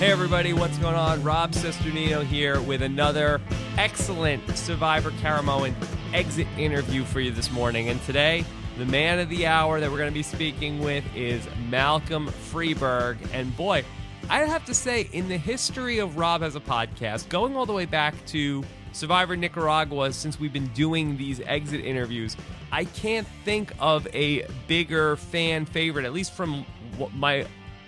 Hey everybody, what's going on? Rob Sesternino here with another excellent Survivor Caramaon exit interview for you this morning. And today, the man of the hour that we're going to be speaking with is Malcolm Freberg. And boy, I have to say, in the history of Rob as a podcast, going all the way back to Survivor Nicaragua, since we've been doing these exit interviews, I can't think of a bigger fan favorite, at least from my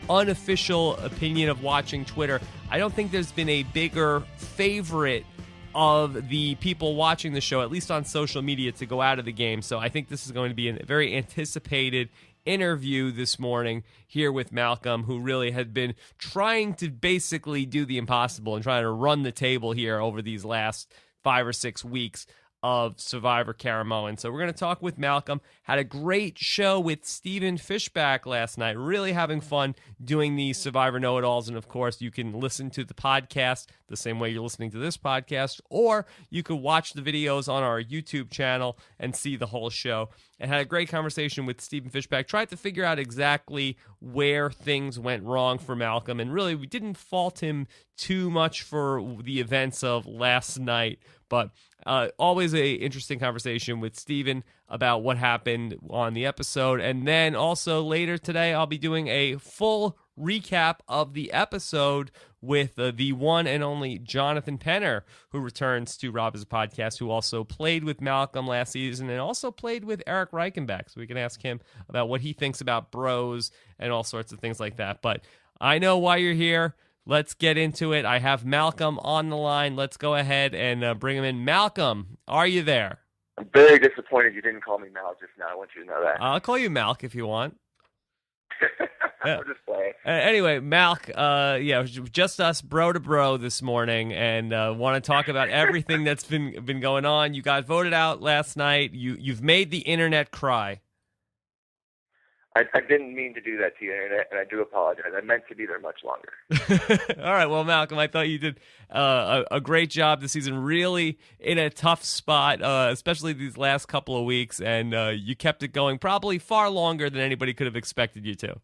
unofficial opinion of watching Twitter. I don't think there's been a bigger favorite of the people watching the show, at least on social media, to go out of the game. So I think this is going to be a very anticipated interview this morning here with Malcolm, who really had been trying to basically do the impossible and trying to run the table here over these last 5 or 6 weeks of Survivor Caramaon. So we're going to talk with Malcolm. Had a great show with Stephen Fishback last night. Really having fun doing these Survivor Know-It-Alls. And of course, you can listen to the podcast the same way you're listening to this podcast, or you could watch the videos on our YouTube channel and see the whole show. And had a great conversation with Stephen Fishback. Tried to figure out exactly where things went wrong for Malcolm. And really, we didn't fault him too much for the events of last night. But always a interesting conversation with Steven about what happened on the episode. And then also later today, I'll be doing a full recap of the episode with the one and only Jonathan Penner, who returns to Rob as a podcast, who also played with Malcolm last season and also played with Eric Reichenbach. So we can ask him about what he thinks about bros and all sorts of things like that. But I know why you're here. Let's get into it. I have Malcolm on the line. Let's go ahead and bring him in. Malcolm, are you there? I'm very disappointed you didn't call me Mal just now. I want you to know that. I'll call you Malk if you want. Yeah. I'm just playing. Anyway, Malk, just us bro to bro this morning, and want to talk about everything that's been going on. You got voted out last night. You've made the internet cry. I didn't mean to do that to you, and I do apologize. I meant to be there much longer. All right, well, Malcolm, I thought you did a great job this season, really in a tough spot, especially these last couple of weeks, and you kept it going probably far longer than anybody could have expected you to.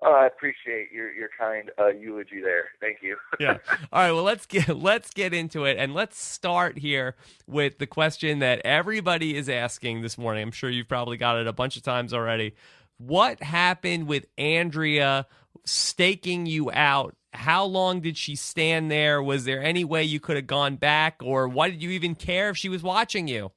Oh, I appreciate your kind eulogy there. Thank you. Yeah. All right. Well, let's get into it, and let's start here with the question that everybody is asking this morning. I'm sure you've probably got it a bunch of times already. What happened with Andrea staking you out? How long did she stand there? Was there any way you could have gone back, or why did you even care if she was watching you?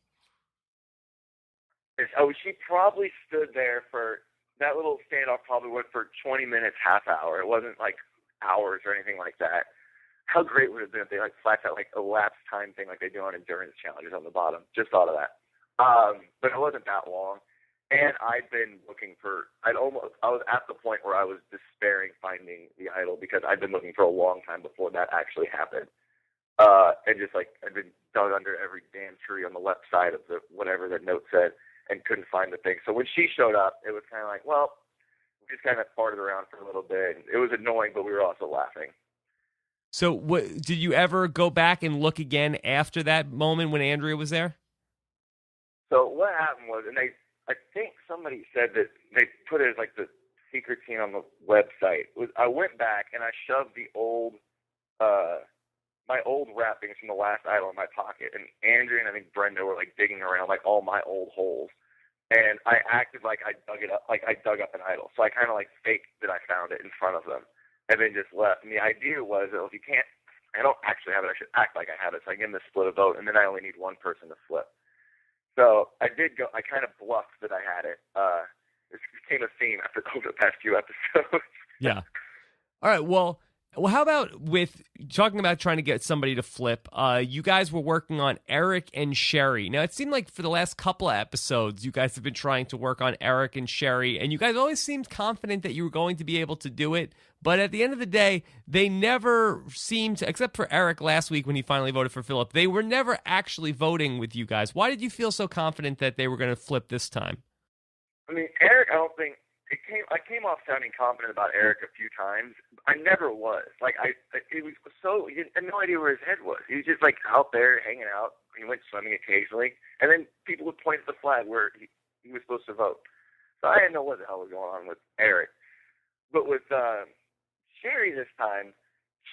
Oh, she probably stood there for. That little standoff probably went for 20 minutes, half hour. It wasn't like hours or anything like that. How great would it have been if they like flashed out like a lapse time thing like they do on endurance challenges on the bottom? Just thought of that. But it wasn't that long. And I'd been looking for, I was at the point where I was despairing finding the idol because I'd been looking for a long time before that actually happened. And just like, I'd been dug under every damn tree on the left side of the, whatever the note said, and couldn't find the thing. So when she showed up, it was kind of like, well, we just kind of farted around for a little bit. It was annoying, but we were also laughing. So did you ever go back and look again after that moment when Andrea was there? So what happened was, and I think somebody said that they put it as like the secret scene on the website, was I went back and I shoved the old, my old wrappings from the last idol in my pocket, and Andrea and I think Brenda were like digging around like all my old holes, and I acted like I dug it up, like I dug up an idol. So I kind of like faked that I found it in front of them, and then just left. And the idea was that if you can't, I don't actually have it, I should act like I have it, so I give them to split a vote, and then I only need one person to flip. So I did go. I kind of bluffed that I had it. It became a theme after over the past few episodes. Yeah. All right. Well, how about with talking about trying to get somebody to flip? You guys were working on Eric and Sherry. Now, it seemed like for the last couple of episodes, you guys have been trying to work on Eric and Sherry, and you guys always seemed confident that you were going to be able to do it. But at the end of the day, they never seemed to, except for Eric last week when he finally voted for Philip, they were never actually voting with you guys. Why did you feel so confident that they were going to flip this time? I mean, Eric, I don't think, I came off sounding confident about Eric a few times. I never was. Like, it was so, he had no idea where his head was. He was just, like, out there hanging out. He went swimming occasionally. And then people would point at the flag where he was supposed to vote. So I didn't know what the hell was going on with Eric. But with Sherry, Sherry this time,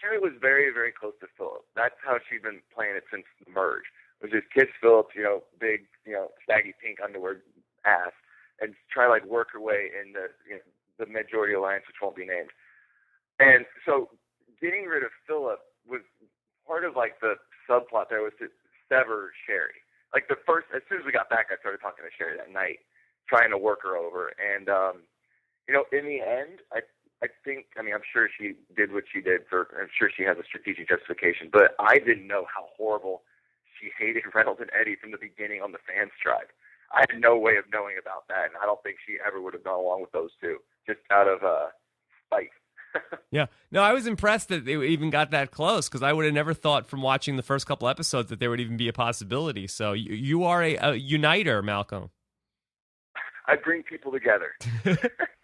Sherry was very, very close to Philip. That's how she'd been playing it since the merge. It was just kiss Philip, big, saggy pink underwear ass, and try to, like, work her way in the majority alliance, which won't be named. And so getting rid of Philip was part of, like, the subplot there was to sever Sherry. Like, as soon as we got back, I started talking to Sherry that night, trying to work her over. And, in the end, I think, I'm sure she did what she did I'm sure she has a strategic justification, but I didn't know how horrible she hated Reynolds and Eddie from the beginning on the fans tribe. I had no way of knowing about that, and I don't think she ever would have gone along with those two, just out of spite. Yeah. No, I was impressed that they even got that close, because I would have never thought from watching the first couple episodes that there would even be a possibility. So you are a uniter, Malcolm. I bring people together.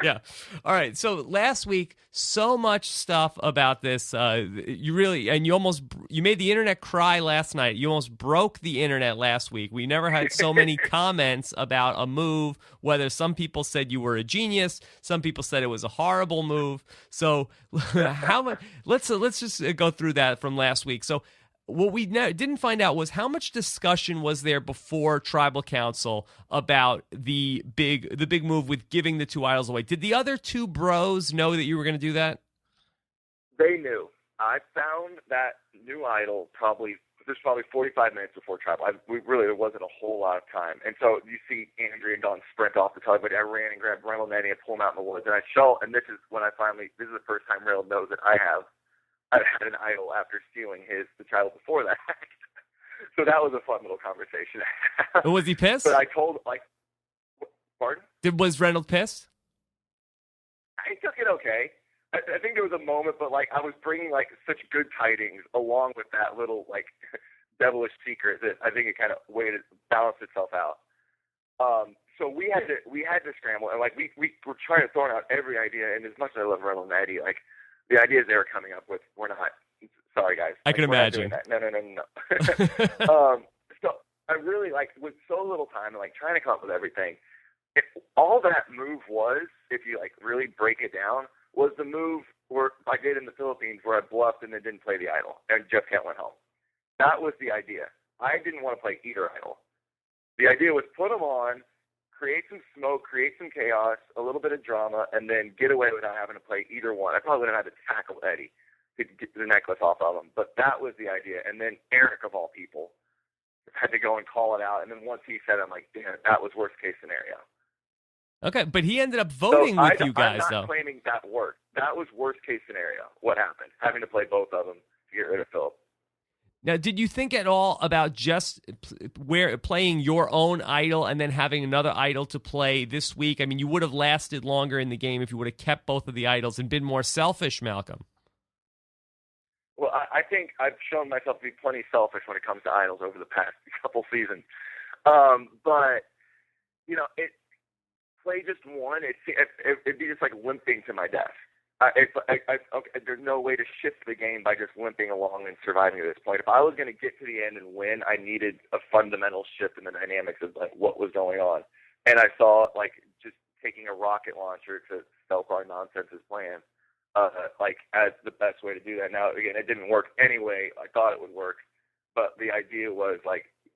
Yeah. All right. So last week, so much stuff about this. You made the internet cry last night. You almost broke the internet last week. We never had so many comments about a move, whether some people said you were a genius, some people said it was a horrible move. So let's just go through that from last week. So what we didn't find out was how much discussion was there before Tribal Council about the big move with giving the 2 idols away. Did the other 2 bros know that you were going to do that? They knew. I found that new idol probably 45 minutes before Tribal. There wasn't a whole lot of time. And so you see Andrea and Dawn sprint off the tug, but I ran and grabbed Reynolds and Eddie and pulled them out in the woods. And this is the first time Reynolds knows that I've had an idol after stealing the child before that. So that was a fun little conversation. Was he pissed? But I told, pardon? Was Reynolds pissed? I took it okay. I think there was a moment, but, I was bringing, such good tidings along with that little, devilish secret that I think it kind of balanced itself out. So we had to scramble, and, we were trying to throw out every idea, and as much as I love Reynolds and Eddie, the ideas they were coming up with were not. Sorry, guys. I can imagine. No. So I really with so little time and trying to come up with everything. All that move was, if you really break it down, was the move where I did in the Philippines where I bluffed and then didn't play the idol and Jeff Kent went home. That was the idea. I didn't want to play either idol. The idea was put them on, create some smoke, create some chaos, a little bit of drama, and then get away without having to play either one. I probably would have had to tackle Eddie to get the necklace off of him, but that was the idea. And then Eric, of all people, had to go and call it out. And then once he said it, I'm like, damn, that was worst case scenario. Okay, but he ended up voting with you guys, I'm not claiming that worked. That was worst case scenario. What happened? Having to play both of them to get rid of Philip. Now, did you think at all about just playing your own idol and then having another idol to play this week? I mean, you would have lasted longer in the game if you would have kept both of the idols and been more selfish, Malcolm. Well, I think I've shown myself to be plenty selfish when it comes to idols over the past couple seasons. But, play just one, it'd be just like limping to my death. There's no way to shift the game by just limping along and surviving at this point. If I was going to get to the end and win, I needed a fundamental shift in the dynamics of what was going on. And I saw just taking a rocket launcher to stealth our nonsense's plan as the best way to do that. Now, again, it didn't work anyway. I thought it would work, but the idea was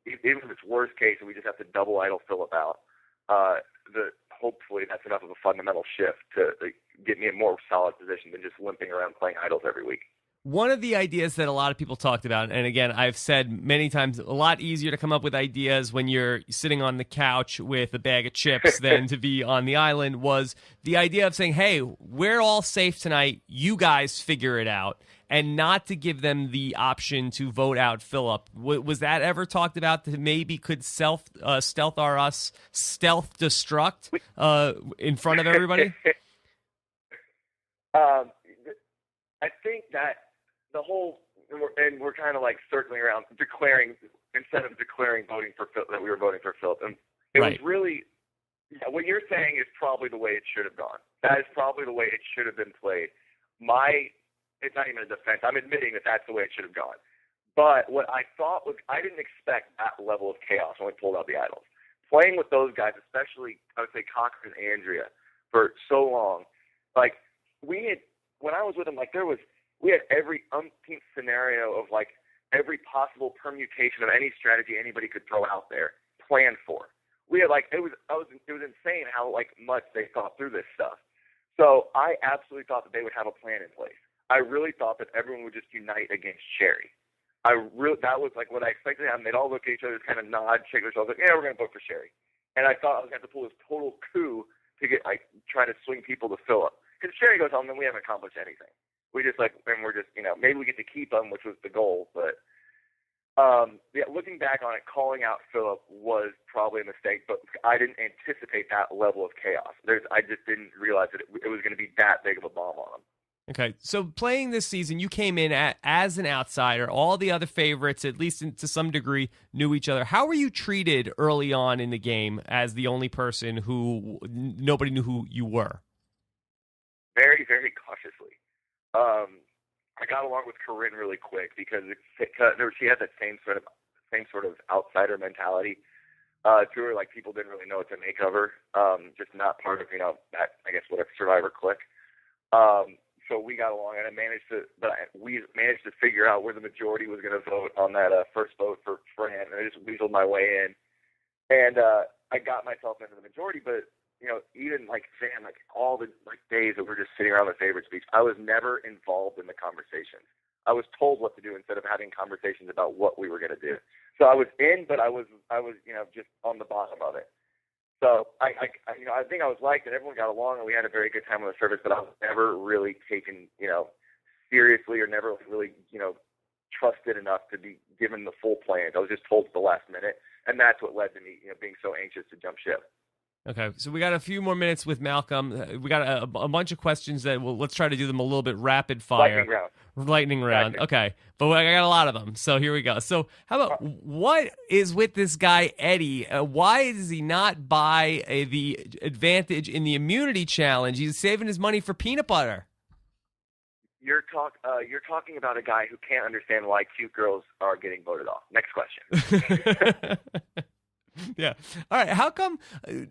even if it's worst case and we just have to double idol Philip out, hopefully that's enough of a fundamental shift to get me in a more solid position than just limping around playing idols every week. One of the ideas that a lot of people talked about, and again, I've said many times, a lot easier to come up with ideas when you're sitting on the couch with a bag of chips than to be on the island, was the idea of saying, hey, we're all safe tonight, you guys figure it out, and not to give them the option to vote out Philip. Was that ever talked about, that maybe could stealth destruct in front of everybody? I think that the whole, and we're kind of circling around, instead of declaring voting for Philip, that we were voting for Philip. And it was really, what you're saying is probably the way it should have gone. That is probably the way it should have been played. It's not even a defense. I'm admitting that that's the way it should have gone. But what I thought was, I didn't expect that level of chaos when we pulled out the idols. Playing with those guys, especially, I would say, Cochran and Andrea, for so long, we had when I was with him, like we had every umpteenth scenario of like every possible permutation of any strategy anybody could throw out there planned for. We had like it was insane how like much they thought through this stuff. So I absolutely thought that they would have a plan in place. I really thought that everyone would just unite against Sherry. That was like what I expected to happen. They'd all look at each other, kind of nod, shake their shoulders, like, yeah, we're going to vote for Sherry. And I thought I was going to have to pull this total coup to get like try to swing people to Philip. Because Sherry goes home, then we haven't accomplished anything. We just like, and we're just, maybe we get to keep him, which was the goal. But yeah, looking back on it, calling out Philip was probably a mistake. But I didn't anticipate that level of chaos. I just didn't realize that it was going to be that big of a bomb on him. Okay, so playing this season, you came in as an outsider. All the other favorites, at least to some degree, knew each other. How were you treated early on in the game as the only person who nobody knew who you were? Very, very cautiously. I got along with Corinne really quick because she had that same sort of outsider mentality to her. Like people didn't really know what to make of her. Just not part of that, I guess, whatever Survivor clique. So we got along, and we managed to figure out where the majority was going to vote on that first vote for Fran, and I just weaseled my way in, and I got myself into the majority. But even like Sam, like all the like days that we're just sitting around the favorite speech, I was never involved in the conversations. I was told what to do instead of having conversations about what we were going to do. So I was in, but I was just on the bottom of it. So I think I was liked and everyone got along and we had a very good time on the service, but I was never really taken, seriously or never really, trusted enough to be given the full plan. I was just told at the last minute, and that's what led to me, being so anxious to jump ship. Okay, so we got a few more minutes with Malcolm. We got a bunch of questions that let's try to do them a little bit rapid fire. Lightning round. Okay, but I got a lot of them, so here we go. So how about what is with this guy Eddie? Why does he not buy the advantage in the immunity challenge? He's saving his money for peanut butter. You're talking about a guy who can't understand why cute girls are getting voted off. Next question. Yeah. All right. How come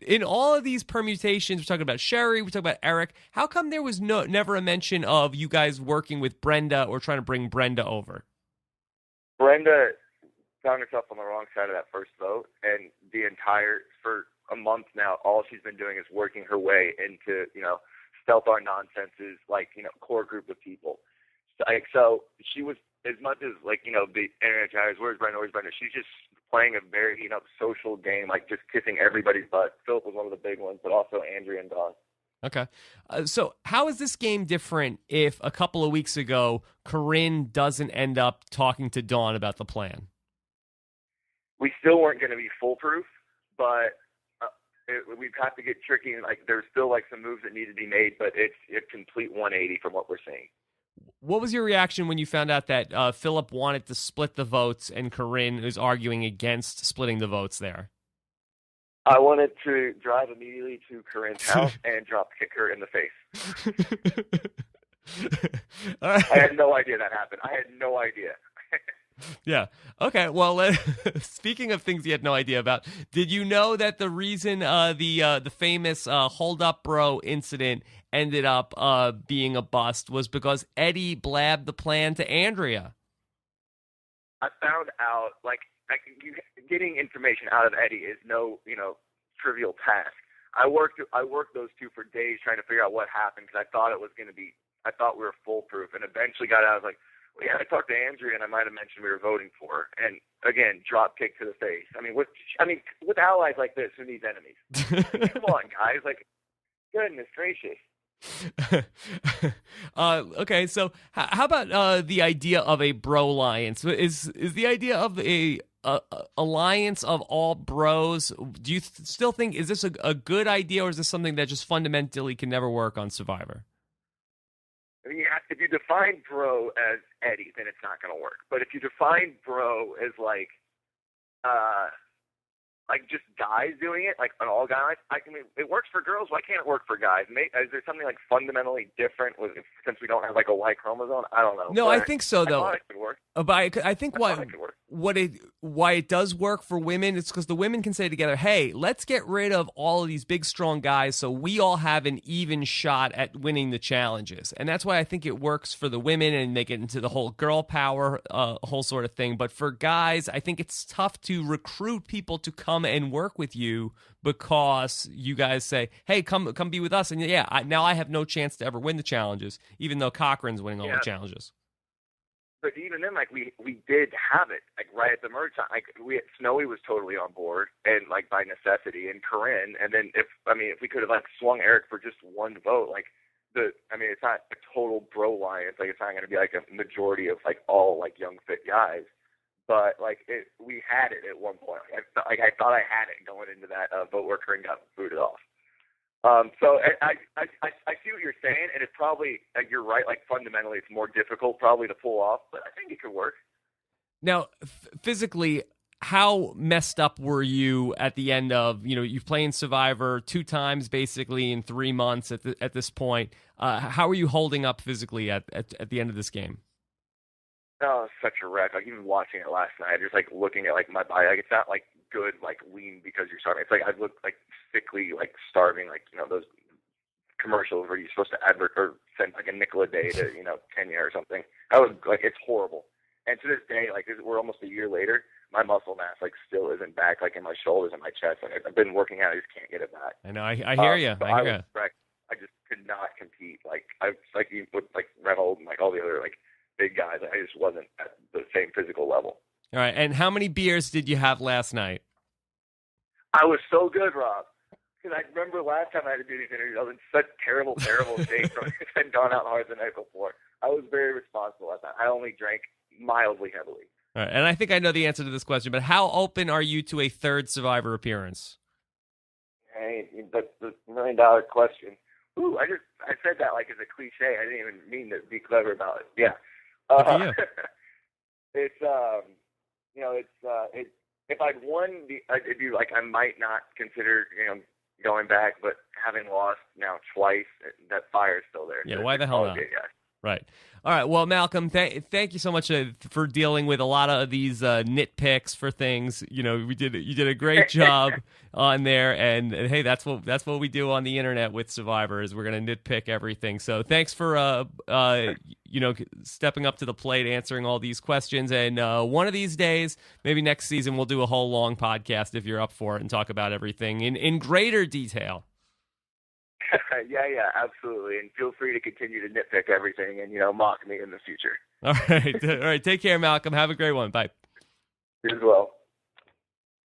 in all of these permutations, we're talking about Sherry, we're talking about Eric, how come there was never a mention of you guys working with Brenda or trying to bring Brenda over? Brenda found herself on the wrong side of that first vote, and for a month now, all she's been doing is working her way into, stealth our nonsenses, core group of people. So she was, as much as the internet chatters, where's Brenda? She's just playing a very, social game, just kissing everybody's butt. Philip was one of the big ones, but also Andrea and Dawn. Okay. So how is this game different if a couple of weeks ago Corinne doesn't end up talking to Dawn about the plan? We still weren't going to be foolproof, but we'd have to get tricky, and there's still some moves that need to be made, but it's a complete 180 from what we're seeing. What was your reaction when you found out that Philip wanted to split the votes and Corinne is arguing against splitting the votes there? I wanted to drive immediately to Corinne's house and drop kick her in the face. All right. I had no idea that happened. I had no idea. Yeah. Okay. Well, speaking of things you had no idea about, did you know that the reason the famous Hold Up Bro incident ended up being a bust was because Eddie blabbed the plan to Andrea? I found out getting information out of Eddie is no trivial task. I worked those two for days trying to figure out what happened because I thought we were foolproof, and eventually got out. I was like, well, yeah, I talked to Andrea, and I might have mentioned we were voting for her. And again, drop kick to the face. With allies like this, who needs enemies? Come on, guys! Goodness gracious. Okay, so how about the idea of a bro alliance? Is the idea of a alliance of all bros? Do you still think is this a good idea, or is this something that just fundamentally can never work on Survivor? If you define bro as Eddie, then it's not going to work. But if you define bro as just guys doing it, an all guys, it works for girls. Why can't it work for guys? Is there something fundamentally different since we don't have a Y chromosome? I don't know. No, I think so though. I thought it could work. But I think what why it does work for women, it's because the women can say together, hey, let's get rid of all of these big, strong guys so we all have an even shot at winning the challenges. And that's why I think it works for the women, and they get into the whole girl power whole sort of thing. But for guys, I think it's tough to recruit people to come and work with you because you guys say, hey, come be with us. And now I have no chance to ever win the challenges, even though Cochran's winning all the challenges. But even then, like, we did have it, like, right at the merge time. Like, Snowy was totally on board, and, like, by necessity, and Corinne. And then if we could have, like, swung Eric for just one vote, like, it's not a total bro alliance. Like, it's not going to be, like, a majority of, like, all, like, young, fit guys. But, like, we had it at one point. I thought I had it going into that vote where Corinne got booted off. So I see what you're saying, and it's probably, like, you're right, like, fundamentally it's more difficult probably to pull off, but I think it could work. Now, physically, how messed up were you at the end of, you've played Survivor 2 times basically in 3 months at this point. How are you holding up physically at the end of this game? Oh, such a wreck. Like, even watching it last night, just, like, looking at, like, my body, like, it's not, like, good, like, lean because you're starving. It's like I look, like, sickly, like, starving, like, those commercials where you're supposed to or send, like, a nickel a day to, Kenya or something. I was, like, it's horrible. And to this day, like, we're almost a year later, my muscle mass, like, still isn't back, like, in my shoulders and my chest. Like, I've been working out, I just can't get it back. I know, I hear you. I hear you. I just could not compete. Like, I was, like, with, like, Reynolds and, like, all the other, like, big guys. I just wasn't at the same physical level. All right, and how many beers did you have last night? I was so good, Rob. Because I remember last time I had to do these interviews, I was in such terrible shape from I'd gone out hard the night before. I was very responsible at that. I only drank mildly heavily. All right, and I think I know the answer to this question, but how open are you to a third Survivor appearance? Hey, that's the $1 million question. Ooh, I said that like as a cliche. I didn't even mean to be clever about it. Yeah. It's if I'd won, it'd be like I might not consider going back, but having lost now twice, that fire's still there. Yeah, why the hell not? Right. All right. Well, Malcolm, thank you so much for dealing with a lot of these nitpicks for things. You did a great job on there, and hey, that's what we do on the internet with Survivor is we're going to nitpick everything. So thanks for stepping up to the plate, answering all these questions. And one of these days, maybe next season, we'll do a whole long podcast if you're up for it and talk about everything in greater detail. Yeah, absolutely. And feel free to continue to nitpick everything and, mock me in the future. All right. Take care, Malcolm. Have a great one. Bye. You as well.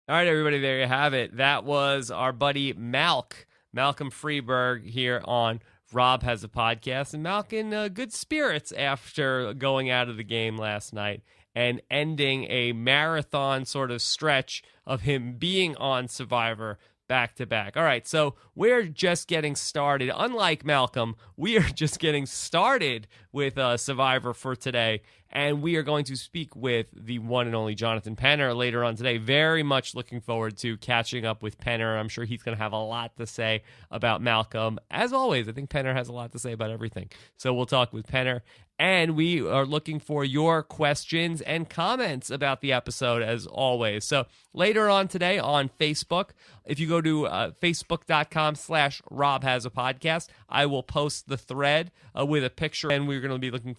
All right, everybody, there you have it. That was our buddy Malcolm Freberg here on Rob Has a Podcast. And Malcolm in good spirits after going out of the game last night and ending a marathon sort of stretch of him being on Survivor back-to-back. All right, so we're just getting started. Unlike Malcolm, we are just getting started with Survivor for today, and we are going to speak with the one and only Jonathan Penner later on today. Very much looking forward to catching up with Penner. I'm sure he's going to have a lot to say about Malcolm. As always, I think Penner has a lot to say about everything. So we'll talk with Penner. And we are looking for your questions and comments about the episode, as always. So later on today on Facebook, if you go to facebook.com/Rob Has a Podcast, I will post the thread with a picture, and we're going to be looking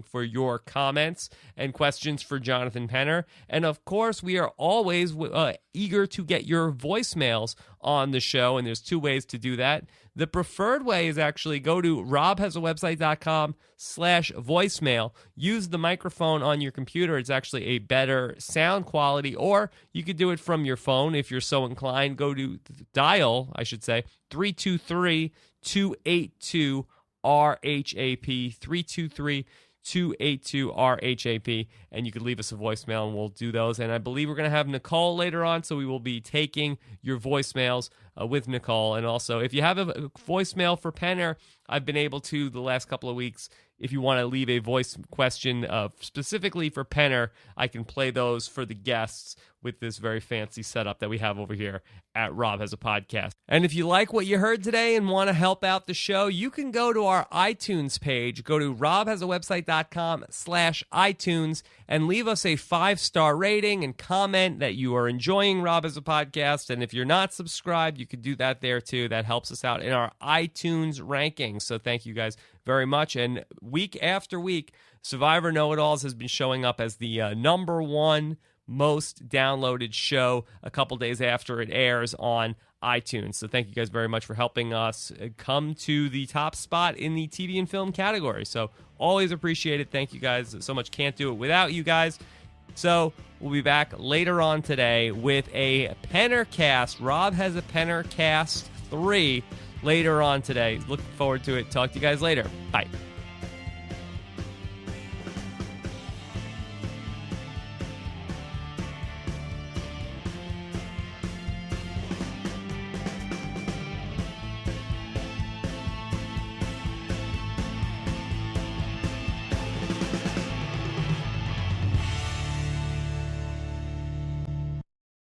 for your comments and questions for Jonathan Penner. And of course, we are always eager to get your voicemails on the show, and there's 2 ways to do that. The preferred way is actually go to robhasawebsite.com/voicemail. Use the microphone on your computer. It's actually a better sound quality. Or you could do it from your phone if you're so inclined. Go to dial, 323-282-RHAP, 323-282-RHAP, and you could leave us a voicemail, and we'll do those. And I believe we're going to have Nicole later on, so we will be taking your voicemails with Nicole. And also, if you have a voicemail for Penner, I've been able to the last couple of weeks. If you want to leave a voice question specifically for Penner, I can play those for the guests with this very fancy setup that we have over here at Rob Has a Podcast. And if you like what you heard today and want to help out the show, you can go to our iTunes page. Go to robhasawebsite.com/iTunes and leave us a 5-star rating and comment that you are enjoying Rob Has a Podcast. And if you're not subscribed, you could do that there too. That helps us out in our iTunes rankings. So thank you guys very much. And week after week, Survivor Know-It-Alls has been showing up as the #1 most downloaded show a couple days after it airs on iTunes. So thank you guys very much for helping us come to the top spot in the TV and film category. So always appreciate it. Thank you guys so much. Can't do it without you guys. So we'll be back later on today with a Penner cast. Rob has a Penner cast 3 later on today. Looking forward to it. Talk to you guys later. Bye.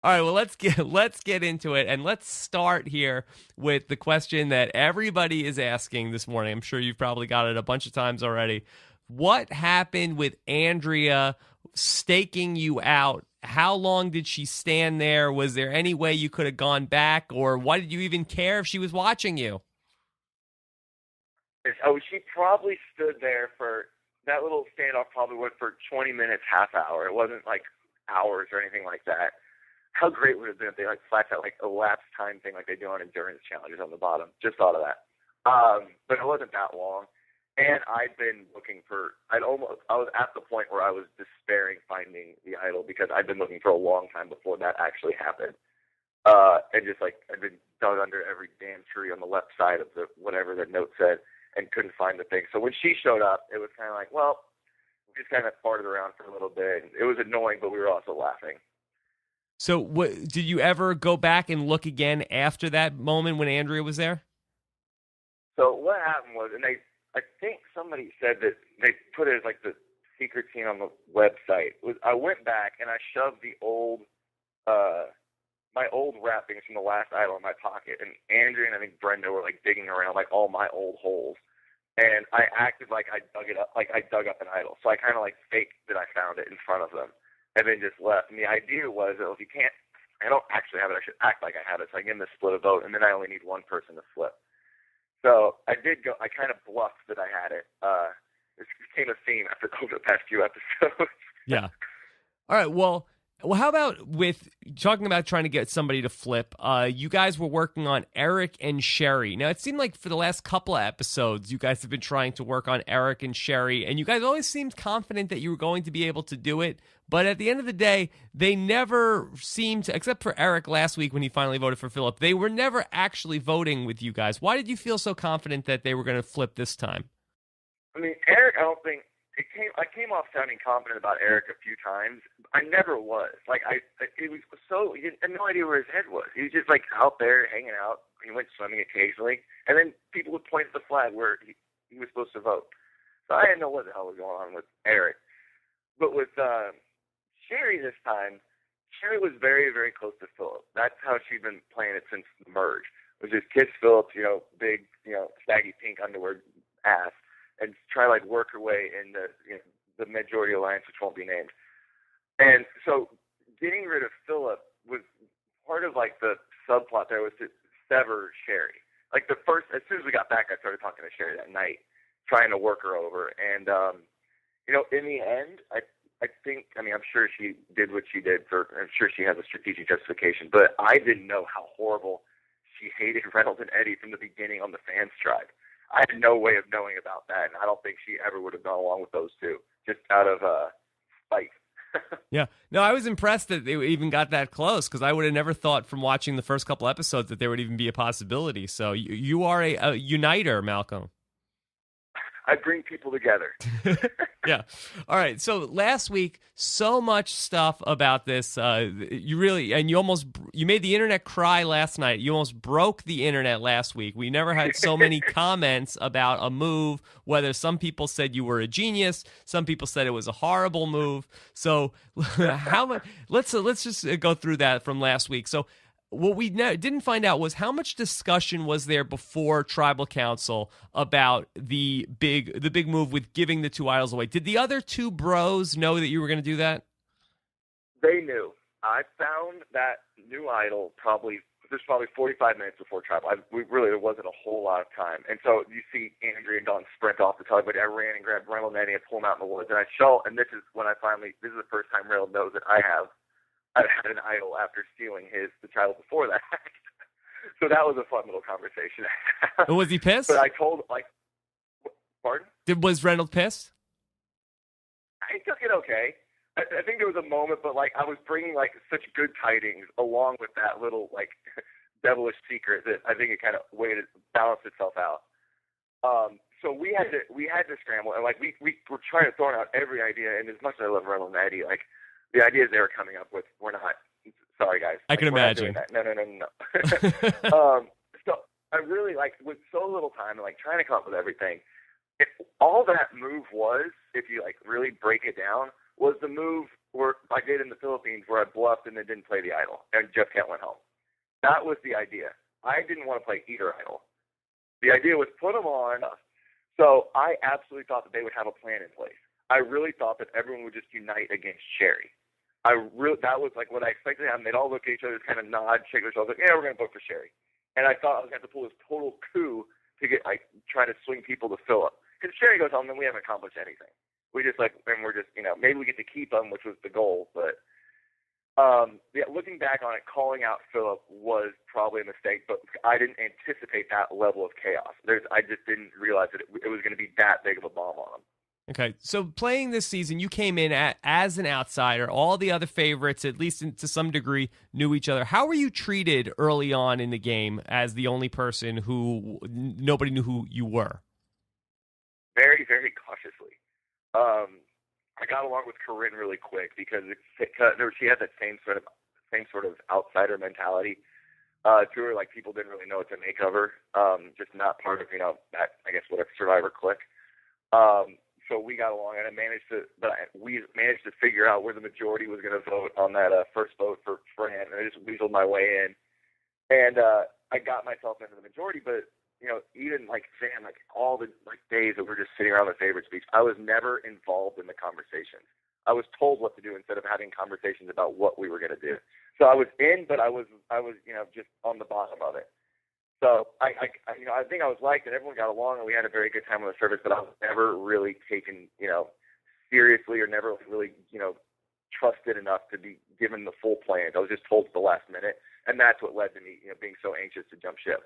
All right, well, let's get into it, and let's start here with the question that everybody is asking this morning. I'm sure you've probably got it a bunch of times already. What happened with Andrea staking you out? How long did she stand there? Was there any way you could have gone back, or why did you even care if she was watching you? Oh, she probably stood there for that little standoff. Probably went for 20 minutes, half hour. It wasn't like hours or anything like that. How great would it have been if they flashed out a lapse time thing like they do on endurance challenges on the bottom? Just thought of that. But it wasn't that long. And I'd been looking for, I was at the point where I was despairing finding the idol because I'd been looking for a long time before that actually happened. And just I'd been dug under every damn tree on the left side of the whatever the note said and couldn't find the thing. So when she showed up, it was kind of well, we just kind of farted around for a little bit. It was annoying, but we were also laughing. So did you ever go back and look again after that moment when Andrea was there? So what happened was, and I think somebody said that they put it as the secret scene on the website. I went back and I shoved the old, my old wrappings from the last idol in my pocket, and Andrea and I think Brenda were digging around all my old holes, and I acted like I dug it up, I dug up an idol. So I kind of faked that I found it in front of them. And then just left. And the idea was that if you can't, I don't actually have it, I should act like I have it. So I give them a split a vote, and then I only need one person to flip. So I did go, I kind of bluffed that I had it. It became a theme after over the past few episodes. Yeah. All right. Well, how about with talking about trying to get somebody to flip? You guys were working on Eric and Sherry. Now, it seemed like for the last couple of episodes, you guys have been trying to work on Eric and Sherry, and you guys always seemed confident that you were going to be able to do it. But at the end of the day, they never seemed to, except for Eric last week when he finally voted for Philip, they were never actually voting with you guys. Why did you feel so confident that they were going to flip this time? I mean, Eric, I don't think, I came off sounding confident about Eric a few times. I never was. It was so, you had no idea where his head was. He was just out there hanging out. He went swimming occasionally. And then people would point at the flag where he was supposed to vote. So I didn't know what the hell was going on with Eric. But with Sherry this time, Sherry was very, very close to Philip. That's how she'd been playing it since the merge. Was just kiss Philip, big, saggy pink underwear ass, and try work her way in the majority alliance, which won't be named. And so getting rid of Philip was part of the subplot there was to sever Sherry. As soon as we got back, I started talking to Sherry that night, trying to work her over. And in the end, I'm sure she did what she did I'm sure she has a strategic justification, but I didn't know how horrible she hated Reynolds and Eddie from the beginning on the fans tribe. I had no way of knowing about that, and I don't think she ever would have gone along with those two, just out of spite. Yeah. No, I was impressed that they even got that close, because I would have never thought from watching the first couple episodes that there would even be a possibility. So you are a uniter, Malcolm. I bring people together. Yeah. All right. So last week, so much stuff about this. You really, and you made the internet cry last night. You almost broke the internet last week. We never had so many comments about a move, whether some people said you were a genius, some people said it was a horrible move. So how much, let's just go through that from last week. So what we didn't find out was how much discussion was there before Tribal Council about the big move with giving the 2 idols away. Did the other 2 bros know that you were going to do that? They knew. I found that new idol probably 45 minutes before Tribal. There wasn't a whole lot of time. And so you see Andrea and Dawn sprint off the tug, but I ran and grabbed Reynold and pulled him out in the woods. And this is the first time Reynold knows that I've had an idol after stealing the Tribal before that. So that was a fun little conversation. Was he pissed? But I told, pardon? Was Reynold pissed? I took it okay. I think there was a moment, but I was bringing such good tidings along with that little devilish secret that I think it kind of balanced itself out. So we had to scramble, and we were trying to throw out every idea. And as much as I love Reynold and Eddie, the ideas they were coming up with were not. Sorry, guys. I can imagine. No. So I really with so little time and trying to come up with everything. All that move was, if you really break it down, was the move where I did in the Philippines where I bluffed and then didn't play the idol and Jeff Kent went home. That was the idea. I didn't want to play either idol. The idea was put them on. So I absolutely thought that they would have a plan in place. I really thought that everyone would just unite against Sherry. That was what I expected to happen. They'd all look at each other, kind of nod, shake their shoulders, yeah, we're going to vote for Sherry. And I thought I was going to have to pull this total coup to get try to swing people to Philip. Because Sherry goes home, then we haven't accomplished anything. We just and we're just maybe we get to keep them, which was the goal. But looking back on it, calling out Philip was probably a mistake. But I didn't anticipate that level of chaos. I just didn't realize that it was going to be that big of a bomb on them. Okay, so playing this season, you came in as an outsider. All the other favorites, at least to some degree, knew each other. How were you treated early on in the game as the only person who nobody knew who you were? Very, very cautiously. I got along with Corinne really quick because she had that same sort of outsider mentality to her. People didn't really know what to make of her. Just not part of that, I guess, whatever Survivor clique. So we got along, and we managed to figure out where the majority was going to vote on that first vote for Fran, and I just weaseled my way in, and I got myself into the majority. But even Sam, all the days that we're just sitting around the favorite speech, I was never involved in the conversations. I was told what to do instead of having conversations about what we were going to do. So I was in, but I was just on the bottom of it. So I think I was liked, and everyone got along, and we had a very good time on the service. But I was never really taken, seriously, or never really, trusted enough to be given the full plans. I was just told at the last minute, and that's what led to me, being so anxious to jump ship.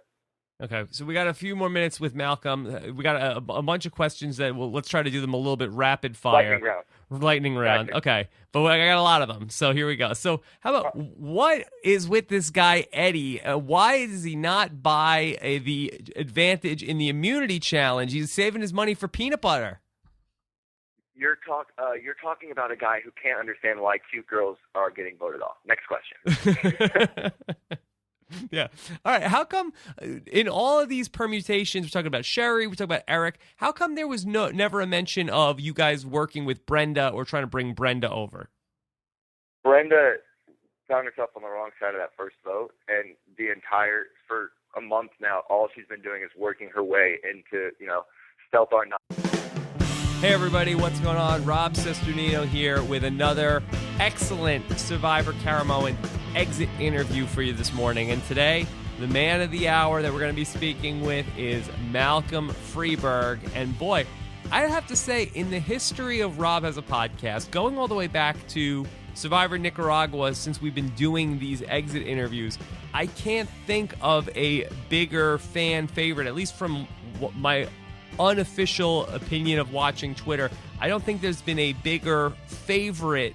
Okay, so we got a few more minutes with Malcolm. We got a bunch of questions that let's try to do them a little bit rapid fire. Lightning round. Okay, but I got a lot of them, so here we go. So how about what is with this guy Eddie? Why does he not buy the advantage in the immunity challenge? He's saving his money for peanut butter. You're talking about a guy who can't understand why cute girls are getting voted off. Next question. Yeah. All right. How come in all of these permutations, we're talking about Sherry, we're talking about Eric, how come there was never a mention of you guys working with Brenda or trying to bring Brenda over? Brenda found herself on the wrong side of that first vote, and for a month now, all she's been doing is working her way into, stealth or not. Hey everybody, what's going on? Rob Cesternino here with another excellent Survivor Caramaon exit interview for you this morning. And today, the man of the hour that we're going to be speaking with is Malcolm Freberg. And boy, I have to say, in the history of Rob as a podcast, going all the way back to Survivor Nicaragua, since we've been doing these exit interviews, I can't think of a bigger fan favorite, at least from my unofficial opinion of watching Twitter. I don't think there's been a bigger favorite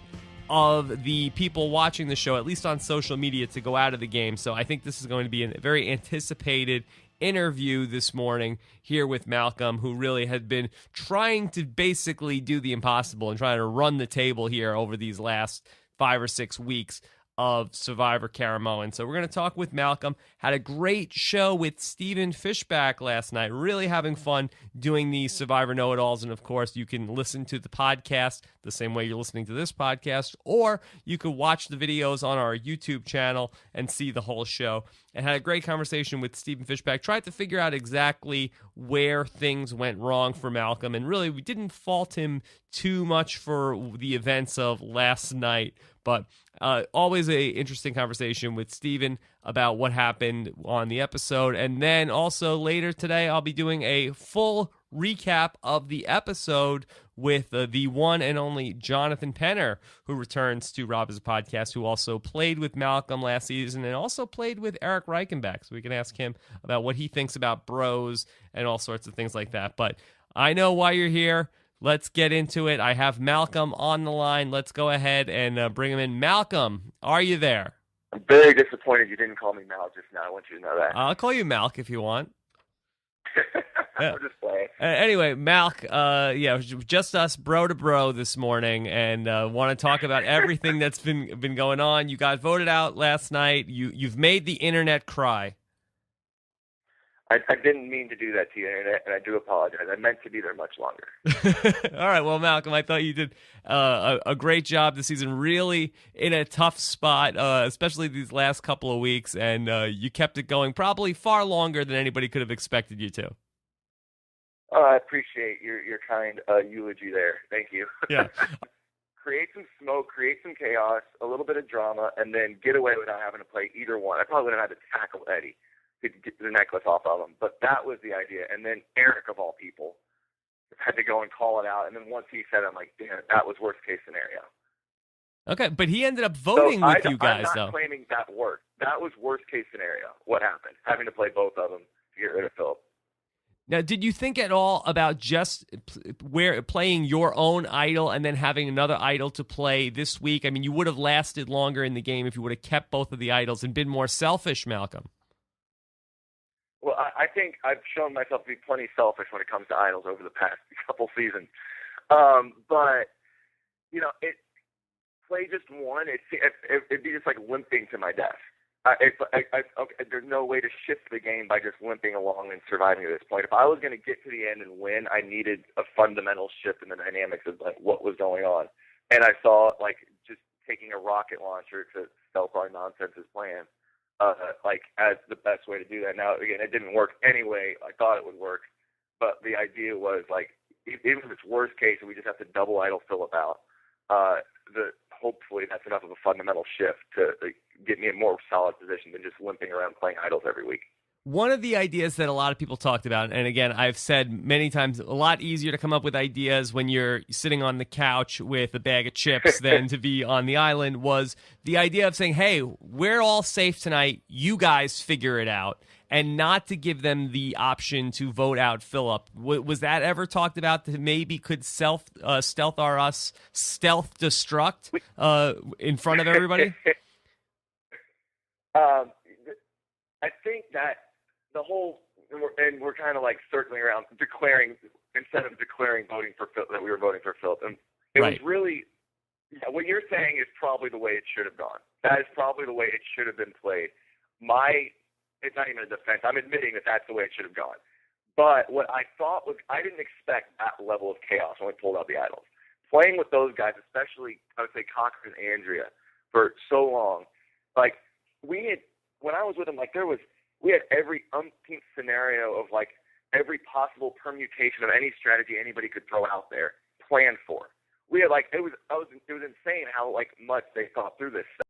of the people watching the show, at least on social media, to go out of the game. So I think this is going to be a very anticipated interview this morning here with Malcolm, who really had been trying to basically do the impossible and trying to run the table here over these last 5 or 6 weeks of Survivor Caramaon. So we're going to talk with Malcolm. Had a great show with Stephen Fishback last night. Really having fun doing these Survivor Know-It-Alls. And, of course, you can listen to the podcast the same way you're listening to this podcast, or you could watch the videos on our YouTube channel and see the whole show. And had a great conversation with Stephen Fishback. Tried to figure out exactly where things went wrong for Malcolm. And really, we didn't fault him too much for the events of last night. But always a interesting conversation with Stephen about what happened on the episode. And then also later today, I'll be doing a full recap of the episode with the one and only Jonathan Penner, who returns to Rob as a Podcast, who also played with Malcolm last season and also played with Eric Reichenbach. So we can ask him about what he thinks about bros and all sorts of things like that. But I know why you're here. Let's get into it. I have Malcolm on the line. Let's go ahead and bring him in. Malcolm, are you there? I'm very disappointed you didn't call me Mal just now. I want you to know that. I'll call you Malk if you want. I'm just playing. Anyway, Malk, it was just us, bro to bro, this morning, and want to talk about everything that's been going on. You got voted out last night. You've made the internet cry. I didn't mean to do that to you, Internet, and I do apologize. I meant to be there much longer. All right, well, Malcolm, I thought you did a great job this season, really in a tough spot, especially these last couple of weeks, and you kept it going probably far longer than anybody could have expected you to. I appreciate your kind eulogy there. Thank you. Yeah. Create some smoke, create some chaos, a little bit of drama, and then get away without having to play either one. I probably would have had to tackle Eddie to get the necklace off of him, but that was the idea. And then Eric, of all people, had to go and call it out. And then once he said it, I'm like, damn, that was worst case scenario. Okay, but he ended up voting with you guys, I'm not claiming that worked. That was worst case scenario. What happened? Having to play both of them to get rid of Philip. Now, did you think at all about just playing your own idol and then having another idol to play this week? I mean, you would have lasted longer in the game if you would have kept both of the idols and been more selfish, Malcolm. Well, I think I've shown myself to be plenty selfish when it comes to idols over the past couple seasons. But, play just one, it'd be just like limping to my death. There's no way to shift the game by just limping along and surviving to this point. If I was going to get to the end and win, I needed a fundamental shift in the dynamics of like what was going on. And I saw like just taking a rocket launcher to stealth our nonsense's plan. As the best way to do that. Now, again, it didn't work anyway. I thought it would work, but the idea was like, even if it's worst case and we just have to double idol Philip out, hopefully that's enough of a fundamental shift to get me in a more solid position than just limping around playing idols every week. One of the ideas that a lot of people talked about, and again, I've said many times, a lot easier to come up with ideas when you're sitting on the couch with a bag of chips than to be on the island, was the idea of saying, hey, we're all safe tonight, you guys figure it out, and not to give them the option to vote out Philip. Was that ever talked about, that maybe could stealth destruct in front of everybody? I think that the whole, and we're kind of like circling around declaring, instead of declaring voting for Phil, that we were voting for Philip. And it was really, what you're saying is probably the way it should have gone. That is probably the way it should have been played. It's not even a defense. I'm admitting that that's the way it should have gone. But what I thought was, I didn't expect that level of chaos when we pulled out the idols. Playing with those guys, especially, I would say Cochran and Andrea, for so long, like, when I was with them, like, we had every umpteenth scenario of like every possible permutation of any strategy anybody could throw out there planned for. We had like it was insane how like much they thought through this stuff.